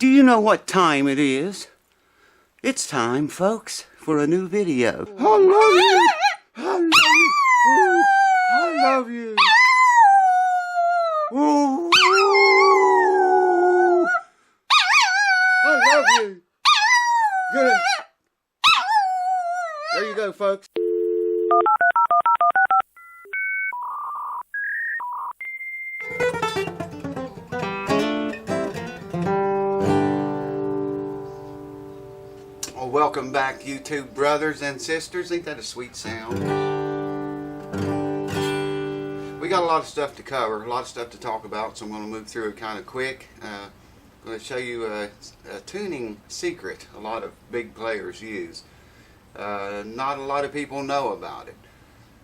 Do you know what time it is? It's time, folks, for a new video. I love you! I love you! I love you! Ooh. I love you! Good. There you go, folks. Well, welcome back, YouTube brothers and sisters. Ain't that a sweet sound? We got a lot of stuff to cover, a lot of stuff to talk about, so I'm going to move through it kind of quick. I'm going to show you a tuning secret a lot of big players use. Not a lot of people know about it.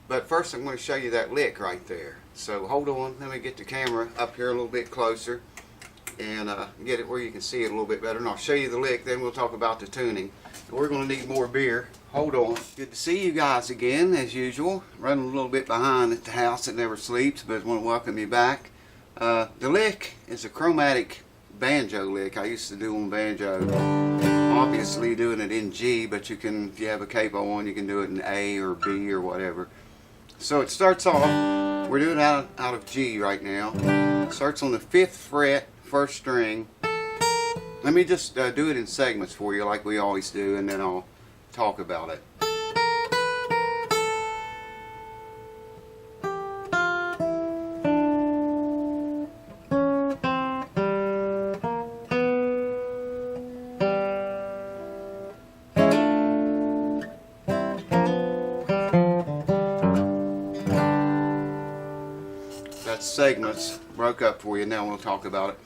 But first I'm going to show you that lick right there. So hold on, let me get the camera up here a little bit closer and get it where you can see it a little bit better. And I'll show you the lick, then we'll talk about the tuning. We're going to need more beer. Hold on. Good to see you guys again, as usual. Running a little bit behind at the house that never sleeps, but I want to welcome you back. The lick is a chromatic banjo lick I used to do on banjo. Obviously doing it in G, but you can, if you have a capo on, you can do it in A or B or whatever. So it starts off, we're doing it out of G right now. It starts on the 5th fret, 1st string. Let me just do it in segments for you like we always do, and then I'll talk about it. That's segments broke up for you. Now we'll talk about it.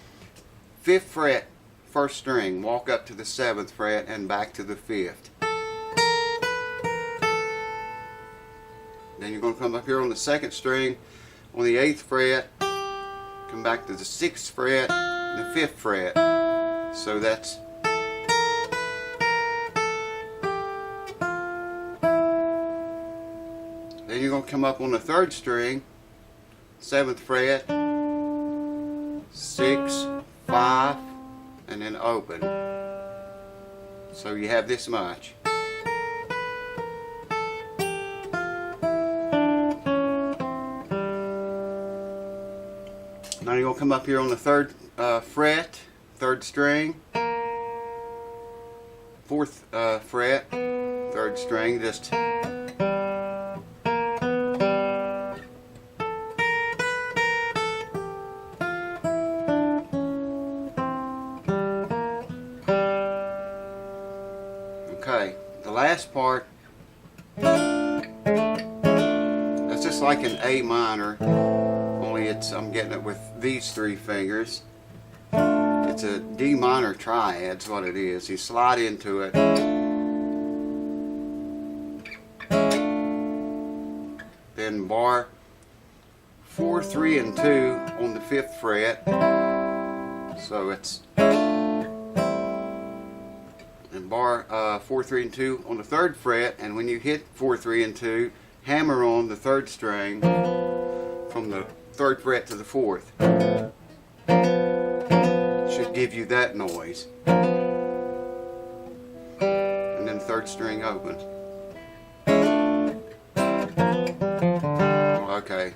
5th fret, 1st string, walk up to the 7th fret and back to the 5th. Then you're going to come up here on the 2nd string on the 8th fret, come back to the 6th fret, the 5th fret. So that's then you're going to come up on the 3rd string, 7th fret, 6, 5, and then open. So you have this much. Now you're going to come up here on the 3rd fret, 3rd string, 4th fret, 3rd string, just okay. The last part, that's just like an A minor, only I'm getting it with these 3 fingers. It's a D minor triad's what it is. You slide into it, then bar 4, 3, and 2 on the 5th fret. So it's and bar 4, 3, and 2 on the 3rd fret, and when you hit 4, 3, and 2, hammer on the 3rd string from the 3rd fret to the 4th. Should give you that noise. And then 3rd string open. Okay.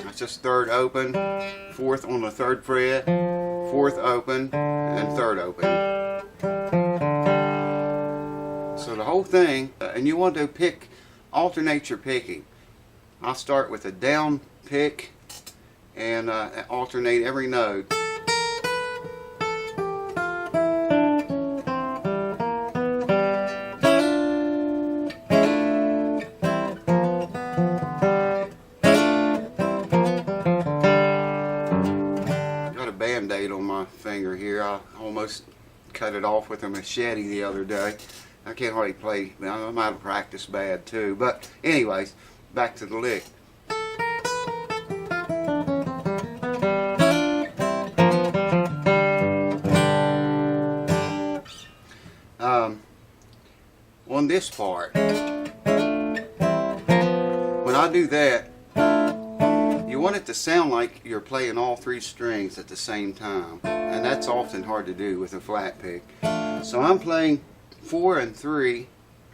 That's just 3rd open, 4th on the 3rd fret, 4th open, and 3rd open. So the whole thing, and you want to alternate your picking. I'll start with a down pick and alternate every note. Got a band-aid on my finger here. I almost cut it off with a machete the other day. I can't hardly play. I might have practiced bad too. But anyways, back to the lick. On this part, when I do that, you You want it to sound like you're playing all three strings at the same time, and that's often hard to do with a flat pick. So I'm playing 4 and 3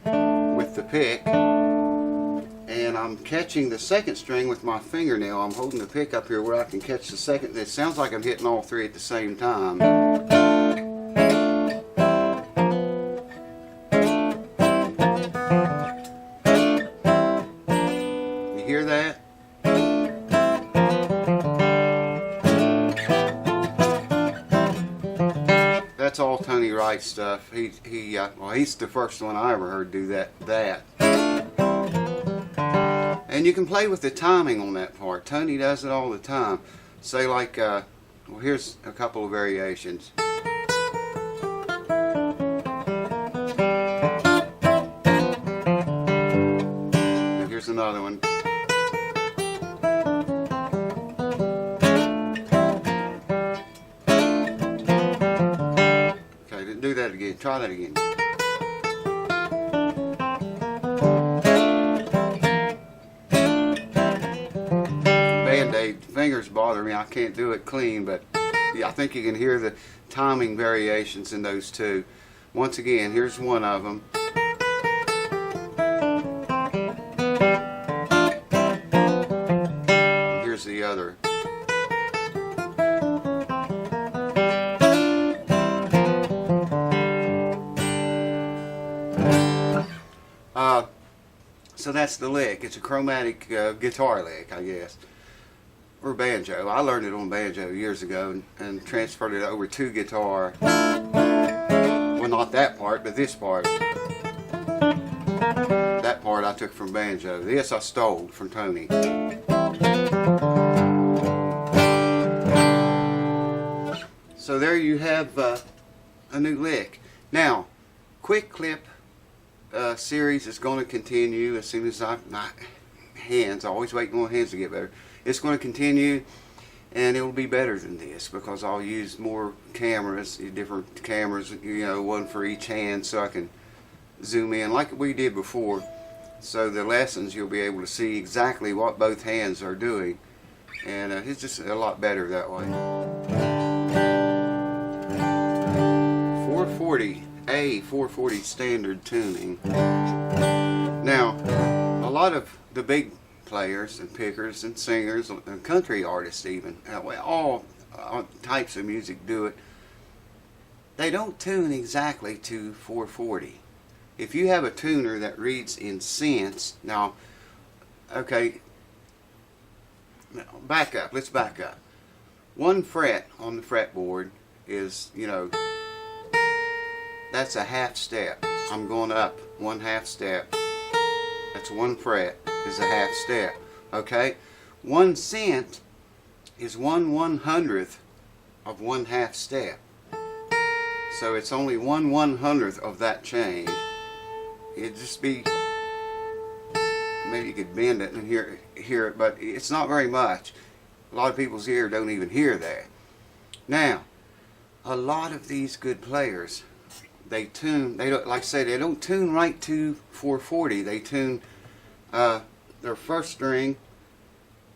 with the pick, and I'm catching the second string with my fingernail. I'm holding the pick up here where I can catch the second. It sounds like I'm hitting all three at the same time. You hear that? That's all Tony Wright stuff. Well, he's the first one I ever heard do that. And you can play with the timing on that part. Tony does it all the time. Say like, well, here's a couple of variations. And here's another one. Okay, do that again. Try that again. Band-Aid, fingers bother me. I can't do it clean, but yeah, I think you can hear the timing variations in those two. Once again, here's one of them. Here's the other. So that's the lick. It's a chromatic guitar lick, I guess, or banjo. I learned it on banjo years ago and transferred it over to guitar. Well, not that part, but this part. That part I took from banjo. This I stole from Tony. So there you have a new lick. Now, quick clip series is going to continue as soon as I always waiting on hands to get better. It's going to continue, and it will be better than this because I'll use more cameras, different cameras, you know, one for each hand, so I can zoom in like we did before. So the lessons, you'll be able to see exactly what both hands are doing, and it's just a lot better that way. 440 standard tuning. Now, a lot of the big players and pickers and singers and country artists even, all types of music do it. They don't tune exactly to 440. If you have a tuner that reads in cents, now, okay, back up, let's back up. 1 fret on the fretboard is, you know, that's a half step. I'm going up 1/2 step. That's 1 fret is a half step. Okay? 1 cent is 1/100th of 1/2 step. So it's only 1/100th of that change. It'd just be, maybe you could bend it and hear it, but it's not very much. A lot of people's ear don't even hear that. Now, a lot of these good players, they tune, they don't, like I say, they don't tune right to 440. They tune their first string,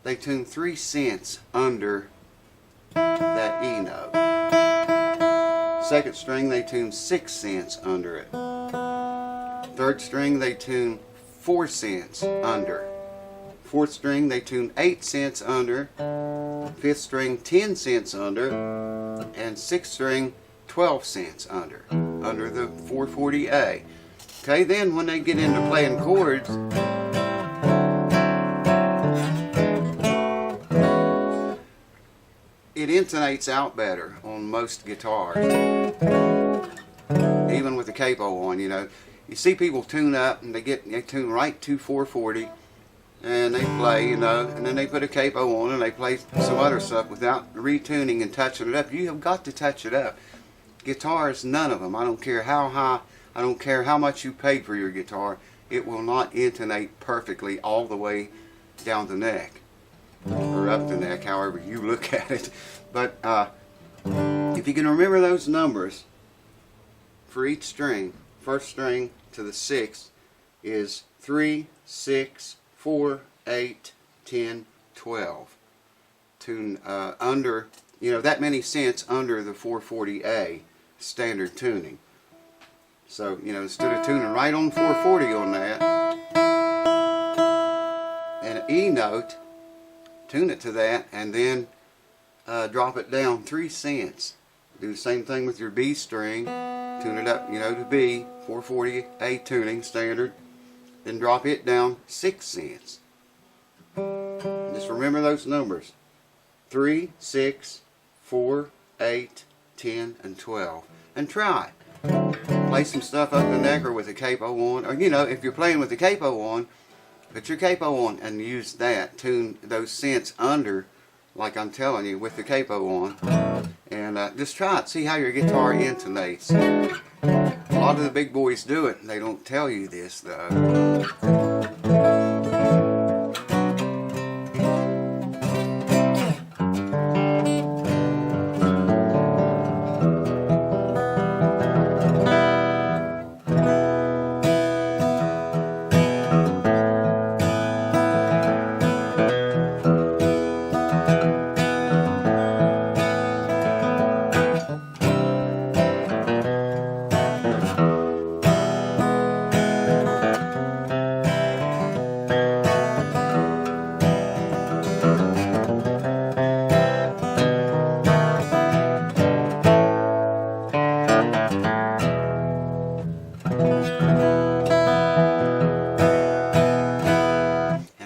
they tune 3 cents under that E note. Second string, they tune 6 cents under it. Third string, they tune 4 cents under. Fourth string, they tune 8 cents under. Fifth string, 10 cents under. And sixth string, 12 cents under the 440A. Okay, then when they get into playing chords, it intonates out better on most guitars. Even with the capo on, you know. You see people tune up and they tune right to 440 and they play, you know, and then they put a capo on and they play some other stuff without retuning and touching it up. You have got to touch it up. Guitars, none of them, I don't care how high, I don't care how much you paid for your guitar, it will not intonate perfectly all the way down the neck. Or up the neck, however you look at it. But if you can remember those numbers for each string, first string to the sixth is 3, 6, 4, 8, 10, 12. tune under, that many cents under the 440A standard tuning. So, instead of tuning right on 440 on that, and an E note, tune it to that, and then drop it down 3 cents. Do the same thing with your B string, tune it up, to B, 440A tuning standard, then drop it down 6 cents. Just remember those numbers: 3, 6, 4, 8, 10, and 12. And try it. Play some stuff up the neck or with a capo on, or if you're playing with the capo on, put your capo on and use that. Tune those cents under, like I'm telling you, with the capo on, and just try it. See how your guitar intonates. A lot of the big boys do it. They don't tell you this though.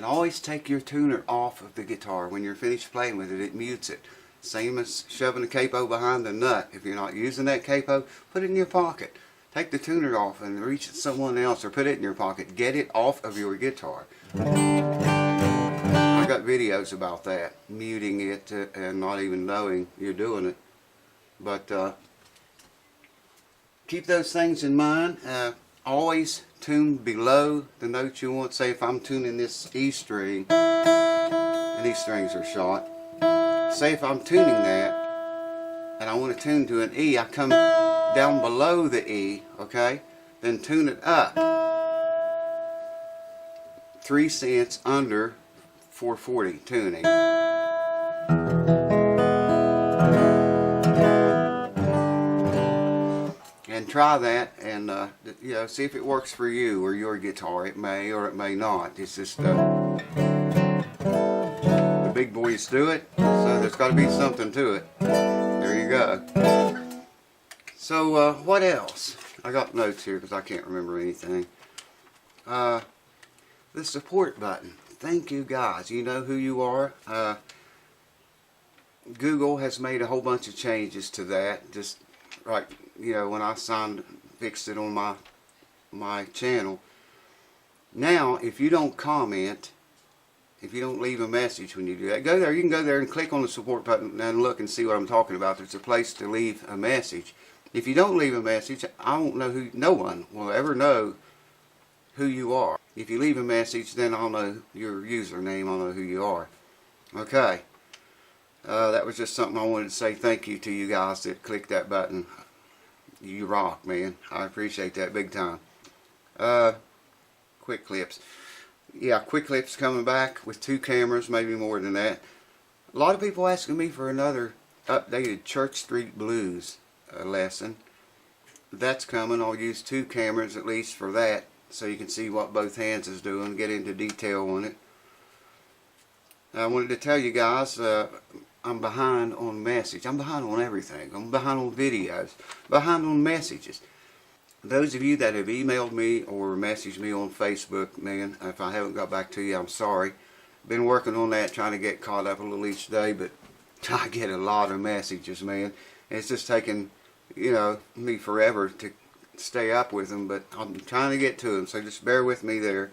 Always take your tuner off of the guitar. When you're finished playing with it, it mutes it. Same as shoving a capo behind the nut. If you're not using that capo, put it in your pocket. Take the tuner off and reach it someone else, or put it in your pocket. Get it off of your guitar. I got videos about that, muting it and not even knowing you're doing it. But keep those things in mind. Always tune below the note you want. Say if I'm tuning this E string, and these strings are short. Say if I'm tuning that, and I want to tune to an E, I come down below the E, okay? Then tune it up 3 cents under 440 tuning. And try that, and see if it works for you or your guitar. It may or it may not. It's just the big boys do it, so there's got to be something to it. There you go. So what else? I got notes here because I can't remember anything. The support button. Thank you guys. You know who you are. Google has made a whole bunch of changes to that. Just right. When I fixed it on my channel. Now, if you don't comment, if you don't leave a message when you do that, go there. You can go there and click on the support button and look and see what I'm talking about. There's a place to leave a message. If you don't leave a message, I won't know who. No one will ever know who you are. If you leave a message, then I'll know your username. I'll know who you are. Okay. That was just something I wanted to say thank you to you guys that clicked that button. You rock, man. I appreciate that big time. Quick clips. Yeah, quick clips coming back with 2 cameras, maybe more than that. A lot of people asking me for another updated Church Street Blues lesson. That's coming. I'll use 2 cameras at least for that, so you can see what both hands is doing, get into detail on it. I wanted to tell you guys, I'm behind on message. I'm behind on everything. I'm behind on videos. Behind on messages. Those of you that have emailed me or messaged me on Facebook, man, if I haven't got back to you, I'm sorry. Been working on that, trying to get caught up a little each day, but I get a lot of messages, man. It's just taking, me forever to stay up with them, but I'm trying to get to them, so just bear with me there.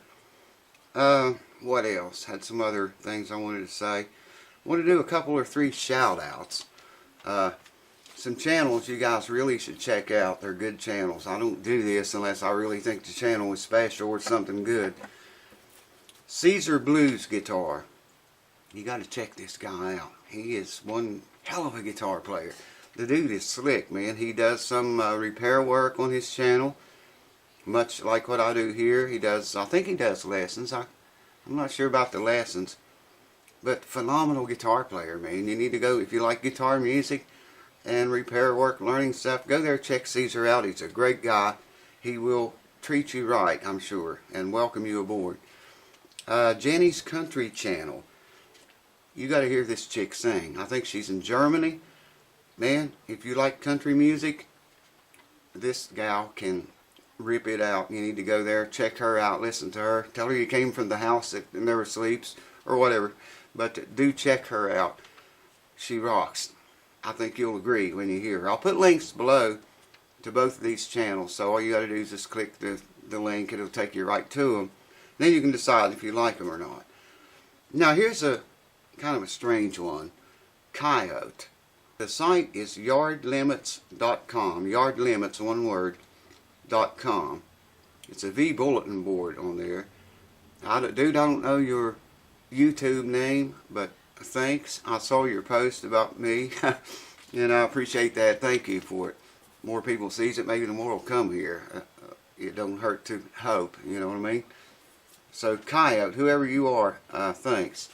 What else? Had some other things I wanted to say. I want to do a couple or 3 shout outs. Some channels you guys really should check out. They're good channels. I don't do this unless I really think the channel is special or something good. Caesar Blues Guitar. You got to check this guy out. He is one hell of a guitar player. The dude is slick, man. He does some repair work on his channel, much like what I do here. He does. I think he does lessons. I'm not sure about the lessons. but phenomenal guitar player, man. You need to go, if you like guitar music and repair work, learning stuff, go there, check Caesar out. He's a great guy. He will treat you right, I'm sure, and welcome you aboard. Jenny's Country Channel. You got to hear this chick sing. I think she's in Germany. Man, if you like country music, this gal can rip it out. You need to go there, check her out, listen to her. Tell her you came from the house that never sleeps, or whatever. But do check her out. She rocks. I think you'll agree when you hear her. I'll put links below to both of these channels, so all you got to do is just click the link. It'll take you right to them. Then you can decide if you like them or not. Now here's a kind of a strange one. Coyote. The site is yardlimits.com. Yardlimits, one word, .com. It's a V bulletin board on there. Dude, I don't know your YouTube name, but thanks. I saw your post about me, and I appreciate that. Thank you for it. More people sees it, maybe the more will come here. It don't hurt to hope, you know what I mean? So, Coyote, whoever you are, thanks.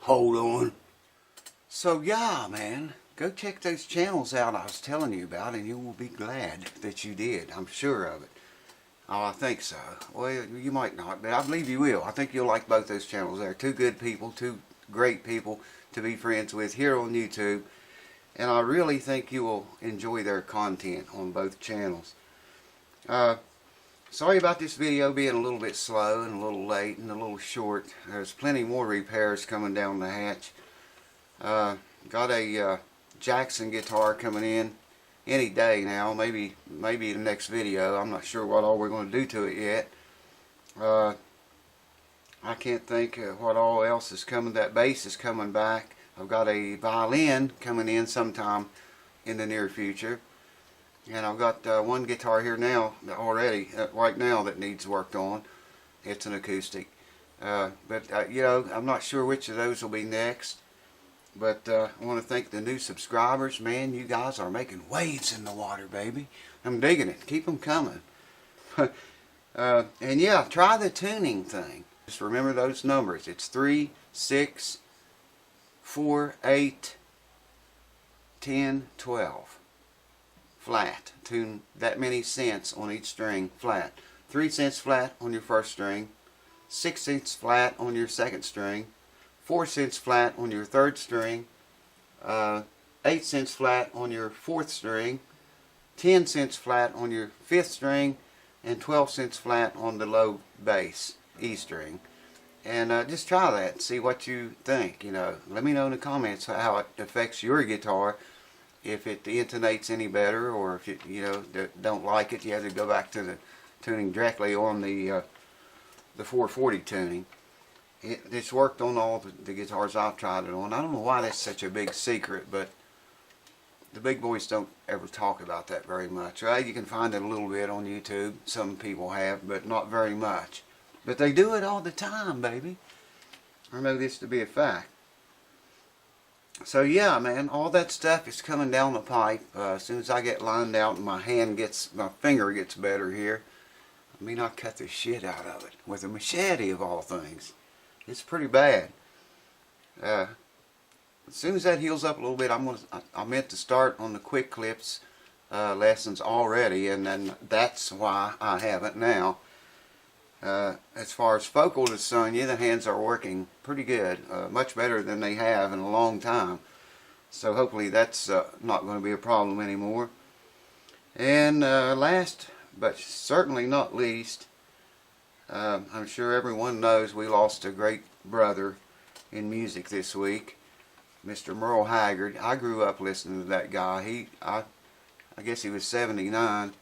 Hold on. So, yeah, man, go check those channels out I was telling you about, and you will be glad that you did. I'm sure of it. Oh, I think so. Well, you might not, but I believe you will. I think you'll like both those channels. They're two good people, two great people to be friends with here on YouTube. And I really think you will enjoy their content on both channels. Sorry about this video being a little bit slow and a little late and a little short. There's plenty more repairs coming down the hatch. Got a Jackson guitar coming in any day now. Maybe the next video. I'm not sure what all we're going to do to it yet. I can't think what all else is coming. That bass is coming back. I've got a violin coming in sometime in the near future. And I've got one guitar here now already, right now, that needs worked on. It's an acoustic. You know, I'm not sure which of those will be next. But I want to thank the new subscribers. Man, you guys are making waves in the water, baby. I'm digging it. Keep them coming. And yeah, try the tuning thing. Just remember those numbers. It's 3, 6, 4, 8, 10, 12. Flat. Tune that many cents on each string flat. 3 cents flat on your first string. 6 cents flat on your second string. 4 cents flat on your third string. 8 cents flat on your fourth string. 10 cents flat on your fifth string. And 12 cents flat on the low bass E string. And just try that and see what you think. You know, let me know in the comments how it affects your guitar. If it intonates any better, or if you know don't like it, you have to go back to the tuning directly on the 440 tuning. It's worked on all the guitars I've tried it on. I don't know why that's such a big secret, but the big boys don't ever talk about that very much. Right? You can find it a little bit on YouTube. Some people have, but not very much. But they do it all the time, baby. I know this to be a fact. So yeah, man, all that stuff is coming down the pipe. As soon as I get lined out and my finger gets better here, I mean, I cut the shit out of it with a machete of all things. It's pretty bad. As soon as that heals up a little bit, I meant to start on the quick clips lessons already, and then that's why I haven't now. As far as focal to Sonya, the hands are working pretty good, much better than they have in a long time. So hopefully that's not going to be a problem anymore. And last, but certainly not least, I'm sure everyone knows we lost a great brother in music this week, Mr. Merle Haggard. I grew up listening to that guy. I guess he was 79.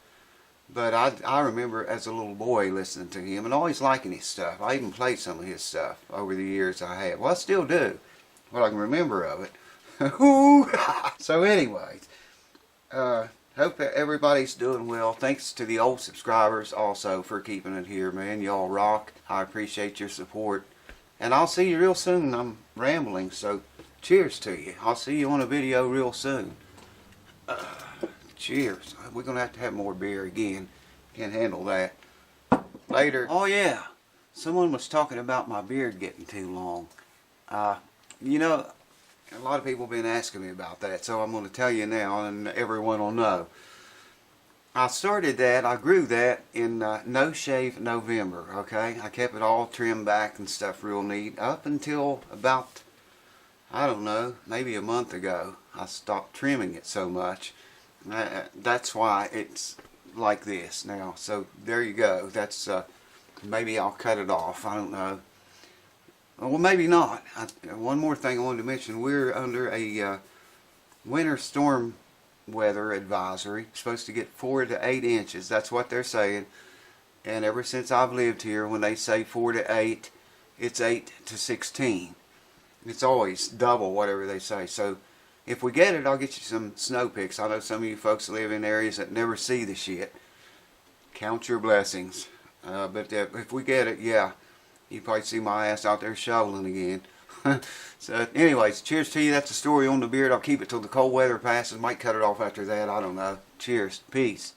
But I remember as a little boy listening to him and always liking his stuff. I even played some of his stuff over the years I have. Well, I still do. What I can remember of it. So anyways, hope that everybody's doing well. Thanks to the old subscribers also for keeping it here, man. Y'all rock. I appreciate your support. And I'll see you real soon. I'm rambling, so cheers to you. I'll see you on a video real soon. Cheers. We're going to have more beer again. Can't handle that. Later. Oh yeah. Someone was talking about my beard getting too long. You know, a lot of people have been asking me about that, so I'm going to tell you now, and everyone will know. I started that, I grew that in No Shave November, okay? I kept it all trimmed back and stuff real neat up until about, I don't know, maybe a month ago. I stopped trimming it so much. That's why it's like this now. So there you go. That's, maybe I'll cut it off, I don't know. Well, maybe not. One more thing I wanted to mention. We're under a winter storm weather advisory. Supposed to get 4 to 8 inches. That's what they're saying. And ever since I've lived here, when they say 4 to 8, it's 8 to 16. It's always double whatever they say. So if we get it, I'll get you some snow pics. I know some of you folks live in areas that never see the shit. Count your blessings. But if we get it, yeah. You probably see my ass out there shoveling again. So anyways, cheers to you. That's the story on the beard. I'll keep it till the cold weather passes. Might cut it off after that. I don't know. Cheers. Peace.